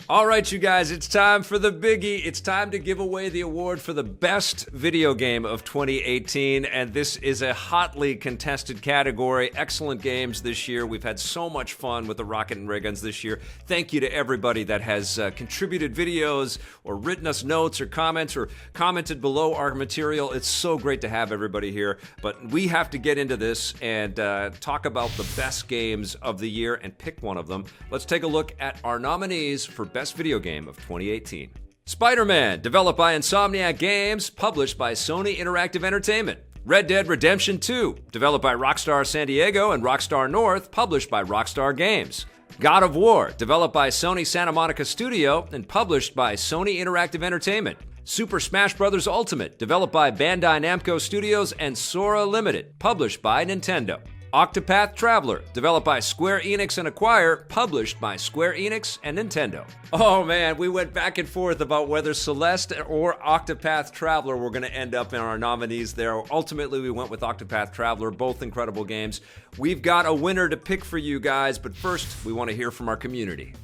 All right, you guys, it's time for the biggie. It's time to give away the award for the best video game of 2018, and this is a hotly contested category. Excellent games this year. We've had so much fun with the Rocket and Rayguns this year. Thank you to everybody that has contributed videos or written us notes or comments or commented below our material. It's so great to have everybody here, but we have to get into this and talk about the best games of the year and pick one of them. Let's take a look at our nominees for Best Video Game of 2018. Spider-Man, developed by Insomniac Games, published by Sony Interactive Entertainment. Red Dead Redemption 2, developed by Rockstar San Diego and Rockstar North, published by Rockstar Games. God of War, developed by Sony Santa Monica Studio and published by Sony Interactive Entertainment. Super Smash Bros. Ultimate, developed by Bandai Namco Studios and Sora Limited, published by Nintendo. Octopus Traveler, developed by Square Enix and Acquire, published by Square Enix and Nintendo. Oh man, we went back and forth about whether Celeste or Octopus Traveler were going to end up in our nominees there. Ultimately, we went with Octopus Traveler, both incredible games. We've got a winner to pick for you guys, but first, we want to hear from our community.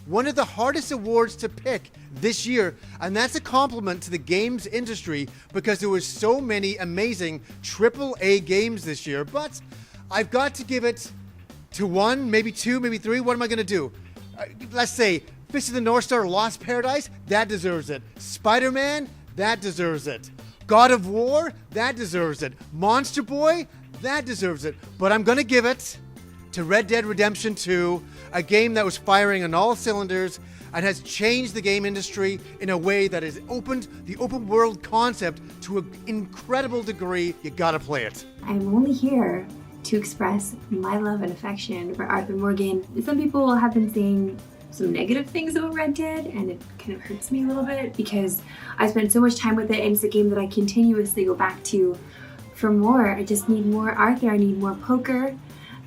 One of the hardest awards to pick this year, and that's a compliment to the games industry because there was so many amazing AAA games this year, but I've got to give it to one, maybe two, maybe three. What am I going to do? Let's say Fist of the North Star, Lost Paradise, that deserves it. Spider-Man, that deserves it. God of War, that deserves it. Monster Boy, that deserves it. But I'm going to give it to Red Dead Redemption 2, a game that was firing on all cylinders and has changed the game industry in a way that has opened the open world concept to an incredible degree. You gotta play it. I'm only here to express my love and affection for Arthur Morgan. Some people have been saying some negative things about Red Dead, and it kind of hurts me a little bit because I spent so much time with it, and it's a game that I continuously go back to for more. I just need more Arthur, I need more poker,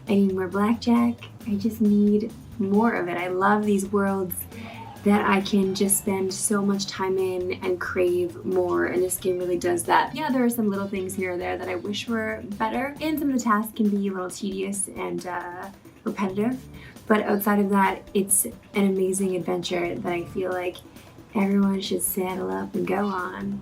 I need more blackjack. I just need more of it. I love these worlds that I can just spend so much time in and crave more, and this game really does that. Yeah, there are some little things here or there that I wish were better, and some of the tasks can be a little tedious and repetitive, but outside of that, it's an amazing adventure that I feel like everyone should saddle up and go on.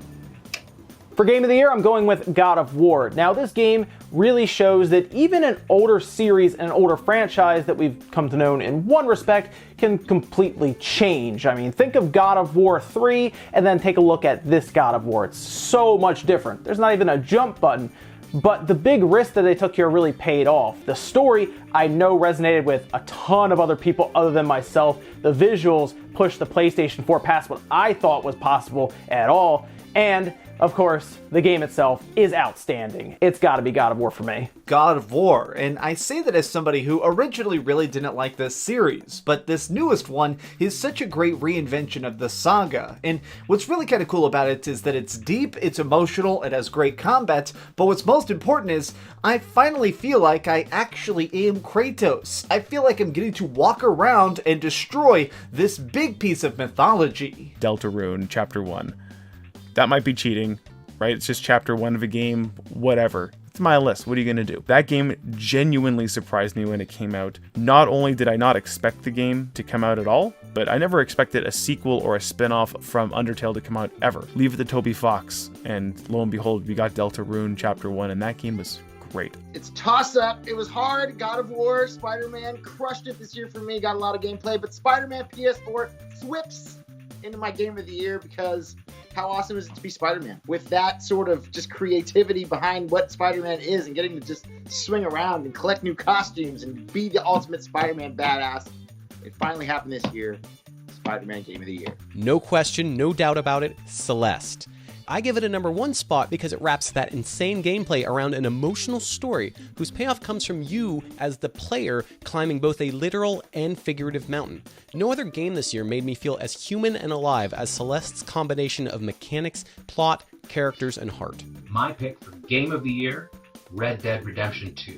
For Game of the Year, I'm going with God of War. Now, this game really shows that even an older series and an older franchise that we've come to know in one respect can completely change. I mean, think of God of War 3 and then take a look at this God of War. It's so much different. There's not even a jump button. But the big risk that they took here really paid off. The story, I know, resonated with a ton of other people other than myself. The visuals pushed the PlayStation 4 past what I thought was possible at all. And of course, the game itself is outstanding. It's gotta be God of War for me. God of War, and I say that as somebody who originally really didn't like this series, but this newest one is such a great reinvention of the saga. And what's really kind of cool about it is that it's deep, it's emotional, it has great combat, but what's most important is I finally feel like I actually am Kratos. I feel like I'm getting to walk around and destroy this big piece of mythology. Deltarune, Chapter 1. That might be cheating, right? It's just chapter 1 of a game, whatever. It's my list. What are you going to do? That game genuinely surprised me when it came out. Not only did I not expect the game to come out at all, but I never expected a sequel or a spin-off from Undertale to come out ever. Leave it to Toby Fox, and lo and behold, we got Deltarune Chapter 1, and that game was great. It's toss-up. It was hard. God of War, Spider-Man crushed it this year for me. Got a lot of gameplay, but Spider-Man PS4 swips into my game of the year because how awesome is it to be Spider-Man with that sort of just creativity behind what Spider-Man is and getting to just swing around and collect new costumes and be the ultimate Spider-Man badass. It finally happened this year. Spider-Man Game of the Year. No question, no doubt about it, Celeste. I give it a number 1 spot because it wraps that insane gameplay around an emotional story whose payoff comes from you as the player climbing both a literal and figurative mountain. No other game this year made me feel as human and alive as Celeste's combination of mechanics, plot, characters, and heart. My pick for Game of the Year, Red Dead Redemption 2.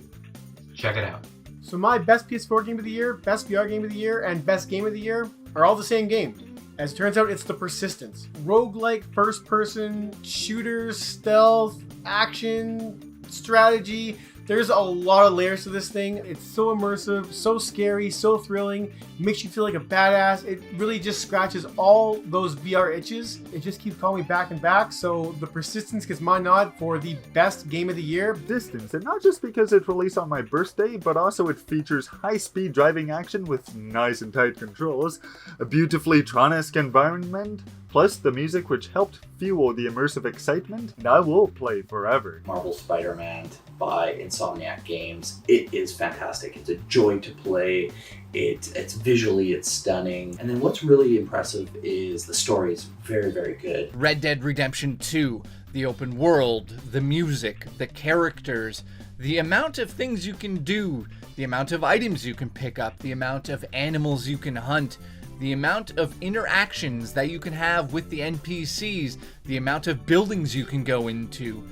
Check it out. So my best PS4 game of the year, best VR game of the year, and best game of the year are all the same game. As it turns out, it's the Persistence. Roguelike, first-person, shooters, stealth, action, strategy, There's a lot of layers to this thing. It's so immersive, so scary, so thrilling, makes you feel like a badass. It really just scratches all those VR itches. It just keeps calling me back and back. So the Persistence gets my nod for the best game of the year. Distance, and not just because it's released on my birthday, but also it features high-speed driving action with nice and tight controls, a beautifully Tron-esque environment, plus the music which helped fuel the immersive excitement, and I will play forever. Marvel Spider-Man by Insomniac Games. It is fantastic. It's a joy to play. It's visually, it's stunning. And then what's really impressive is the story is very, very good. Red Dead Redemption 2, the open world, the music, the characters, the amount of things you can do, the amount of items you can pick up, the amount of animals you can hunt, the amount of interactions that you can have with the NPCs, the amount of buildings you can go into,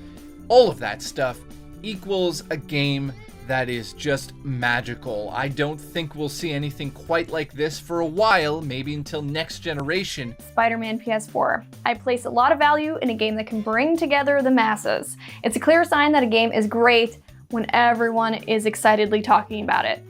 all of that stuff equals a game that is just magical. I don't think we'll see anything quite like this for a while, maybe until next generation. Spider-Man PS4. I place a lot of value in a game that can bring together the masses. It's a clear sign that a game is great when everyone is excitedly talking about it.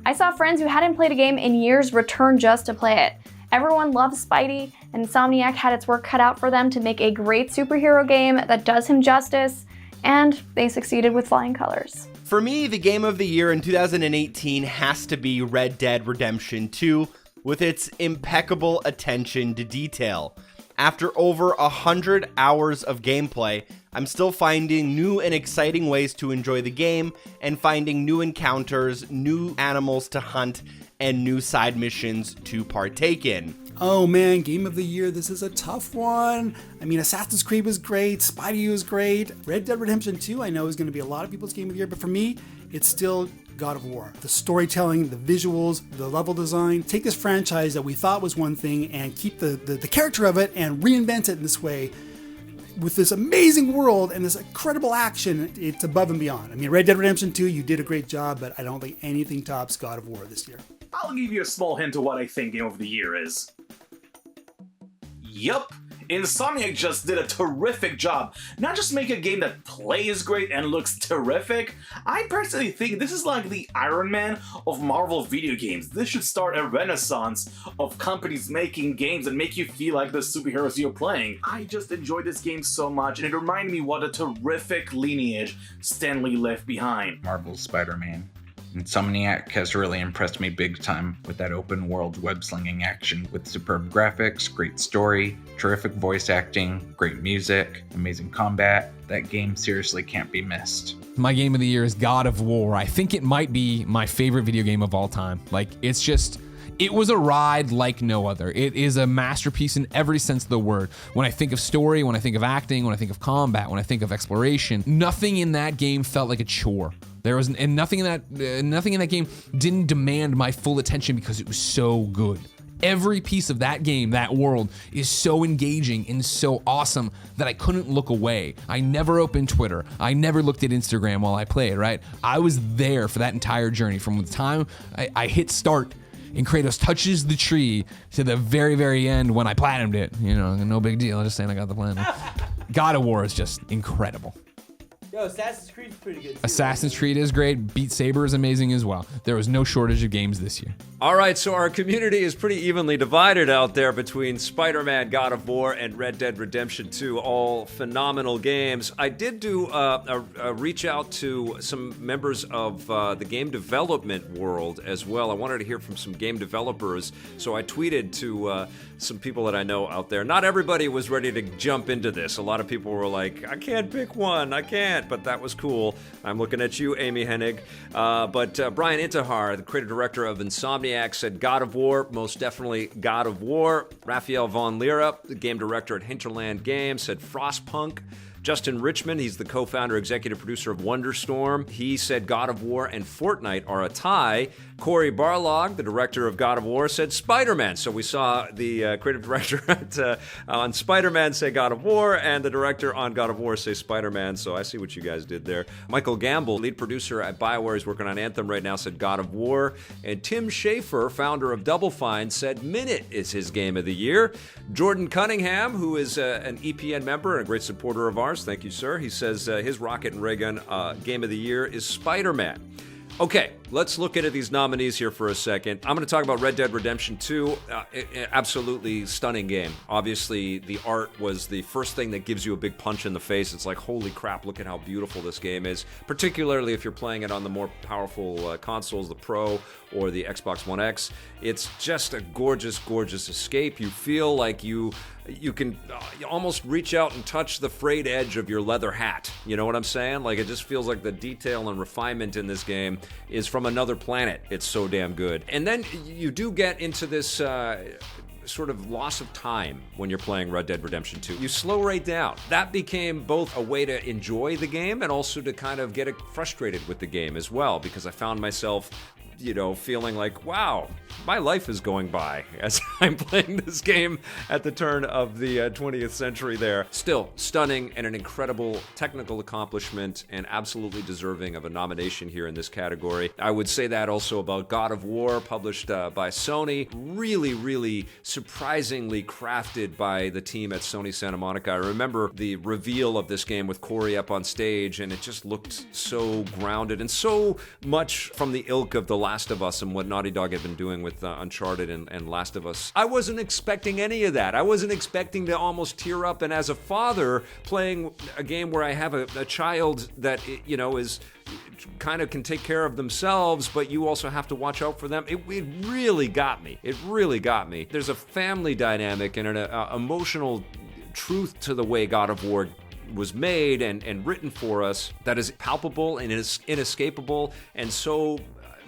I saw friends who hadn't played a game in years return just to play it. Everyone loves Spidey, and Insomniac had its work cut out for them to make a great superhero game that does him justice, and they succeeded with flying colors. For me, the game of the year in 2018 has to be Red Dead Redemption 2, with its impeccable attention to detail. After over 100 hours of gameplay, I'm still finding new and exciting ways to enjoy the game, and finding new encounters, new animals to hunt, and new side missions to partake in. Oh man, game of the year, this is a tough one. I mean, Assassin's Creed was great, Spidey was great, Red Dead Redemption 2 I know is going to be a lot of people's game of the year, but for me, it's still God of War. The storytelling, the visuals, the level design. Take this franchise that we thought was one thing and keep the character of it and reinvent it in this way with this amazing world and this incredible action. It's above and beyond. I mean, Red Dead Redemption 2, you did a great job, but I don't think anything tops God of War this year. I'll give you a small hint of what I think Game of the Year is. Yup, Insomniac just did a terrific job. Not just make a game that plays great and looks terrific, I personally think this is like the Iron Man of Marvel video games. This should start a renaissance of companies making games that make you feel like the superheroes you're playing. I just enjoyed this game so much, and it reminded me what a terrific lineage Stan Lee left behind. Marvel's Spider-Man. Insomniac has really impressed me big time with that open world web-slinging action with superb graphics, great story, terrific voice acting, great music, amazing combat. That game seriously can't be missed. My game of the year is God of War. I think it might be my favorite video game of all time. Like, it was a ride like no other. It is a masterpiece in every sense of the word. When I think of story, when I think of acting, when I think of combat, when I think of exploration, nothing in that game felt like a chore. And nothing in that game didn't demand my full attention because it was so good. Every piece of that game, that world, is so engaging and so awesome that I couldn't look away. I never opened Twitter. I never looked at Instagram while I played, right? I was there for that entire journey from the time I hit start and Kratos touches the tree to the very, very end when I platinumed it. You know, no big deal. I'm just saying I got the platinum. God of War is just incredible. Yo, Assassin's Creed's pretty good too. Assassin's Creed is great. Beat Saber is amazing as well. There was no shortage of games this year. All right, so our community is pretty evenly divided out there between Spider-Man, God of War, and Red Dead Redemption 2, all phenomenal games. I did do a reach out to some members of the game development world as well. I wanted to hear from some game developers, so I tweeted to some people that I know out there. Not everybody was ready to jump into this. A lot of people were like, I can't pick one, I can't, but that was cool. I'm looking at you, Amy Hennig. But Brian Intihar, the creative director of Insomniac, said God of War, most definitely God of War. Raphael Von Lira, the game director at Hinterland Games, said Frostpunk. Justin Richmond, he's the co-founder, executive producer of Wonderstorm. He said God of War and Fortnite are a tie. Cory Barlog, the director of God of War, said Spider-Man. So we saw the creative director on Spider-Man say God of War, and the director on God of War say Spider-Man. So I see what you guys did there. Michael Gamble, lead producer at BioWare, he's working on Anthem right now, said God of War. And Tim Schafer, founder of Double Fine, said Minute is his game of the year. Jordan Cunningham, who is an EPN member and a great supporter of ours, thank you, sir. He says his Rocket Raygun game of the year is Spider-Man. Okay, let's look at these nominees here for a second. I'm going to talk about Red Dead Redemption 2. Absolutely stunning game. Obviously, the art was the first thing that gives you a big punch in the face. It's like, holy crap, look at how beautiful this game is, particularly if you're playing it on the more powerful consoles, the Pro or the Xbox One X. It's just a gorgeous, gorgeous escape. You feel like you can almost reach out and touch the frayed edge of your leather hat. You know what I'm saying? Like, it just feels like the detail and refinement in this game is from another planet. It's so damn good. And then you do get into this sort of loss of time when you're playing Red Dead Redemption 2. You slow right down. That became both a way to enjoy the game and also to kind of get frustrated with the game as well, because I found myself feeling like, wow, my life is going by as I'm playing this game at the turn of the 20th century there. Still, stunning and an incredible technical accomplishment and absolutely deserving of a nomination here in this category. I would say that also about God of War, published by Sony. Really, really surprisingly crafted by the team at Sony Santa Monica. I remember the reveal of this game with Cory up on stage, and it just looked so grounded and so much from the ilk of The Last of Us and what Naughty Dog had been doing with Uncharted and Last of Us. I wasn't expecting any of that. I wasn't expecting to almost tear up, and as a father playing a game where I have a child that is kind of can take care of themselves, but you also have to watch out for them. It really got me. It really got me. There's a family dynamic and an emotional truth to the way God of War was made and written for us that is palpable and is inescapable and so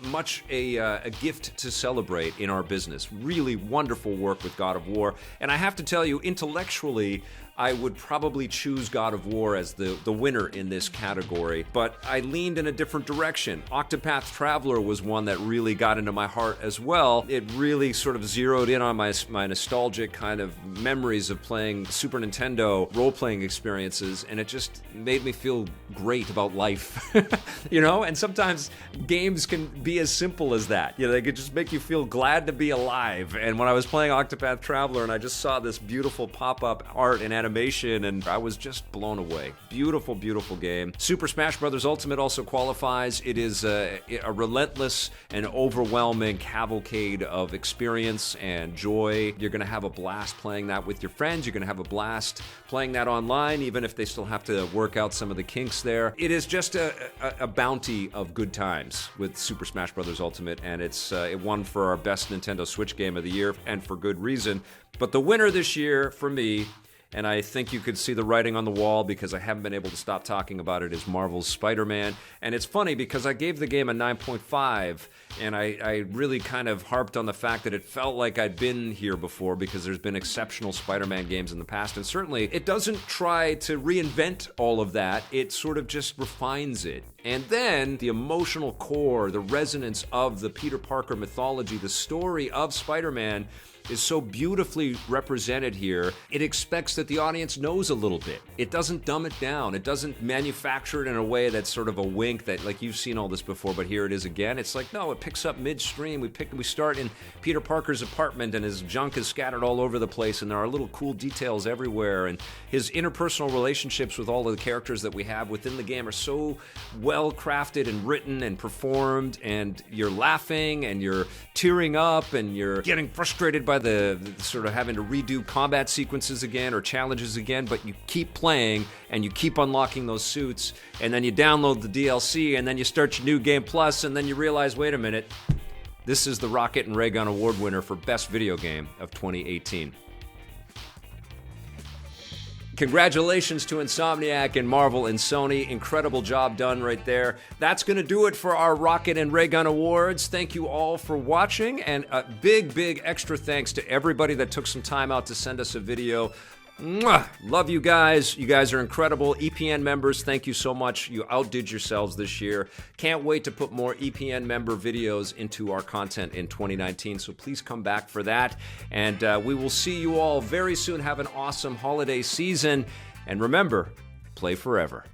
much a gift to celebrate in our business. Really wonderful work with God of War. And I have to tell you, intellectually, I would probably choose God of War as the winner in this category, but I leaned in a different direction. Octopus Traveler was one that really got into my heart as well. It really sort of zeroed in on my nostalgic kind of memories of playing Super Nintendo role-playing experiences, and it just made me feel great about life. And sometimes games can be as simple as that. They could just make you feel glad to be alive. And when I was playing Octopus Traveler and I just saw this beautiful pop-up art and animation, and I was just blown away. Beautiful, beautiful game. Super Smash Bros. Ultimate also qualifies. It is a relentless and overwhelming cavalcade of experience and joy. You're going to have a blast playing that with your friends. You're going to have a blast playing that online, even if they still have to work out some of the kinks there. It is just a bounty of good times with Super Smash Bros. Ultimate, and it won for our best Nintendo Switch game of the year, and for good reason. But the winner this year, for me, and I think you could see the writing on the wall because I haven't been able to stop talking about it, is Marvel's Spider-Man. And it's funny because I gave the game a 9.5, and I really kind of harped on the fact that it felt like I'd been here before because there's been exceptional Spider-Man games in the past, and certainly it doesn't try to reinvent all of that. It sort of just refines it. And then the emotional core, the resonance of the Peter Parker mythology, the story of Spider-Man is so beautifully represented here. It expects that the audience knows a little bit. It doesn't dumb it down. It doesn't manufacture it in a way that's sort of a wink that, like, you've seen all this before, but here it is again. It's like, no, it picks up midstream. We start in Peter Parker's apartment, and his junk is scattered all over the place, and there are little cool details everywhere, and his interpersonal relationships with all of the characters that we have within the game are so well crafted and written and performed, and you're laughing, and you're tearing up, and you're getting frustrated by the sort of having to redo combat sequences again or challenges again, but you keep playing and you keep unlocking those suits, and then you download the DLC, and then you start your new game plus, and then you realize, wait a minute, this is the Rocket and Raygun Award winner for Best Video Game of 2018. Congratulations to Insomniac and Marvel and Sony. Incredible job done right there. That's going to do it for our Rocket and Raygun Awards. Thank you all for watching, and a big, big extra thanks to everybody that took some time out to send us a video. Mwah! Love you guys. You guys are incredible. EPN members, thank you so much. You outdid yourselves this year. Can't wait to put more EPN member videos into our content in 2019, so please come back for that. And we will see you all very soon. Have an awesome holiday season. And remember, play forever.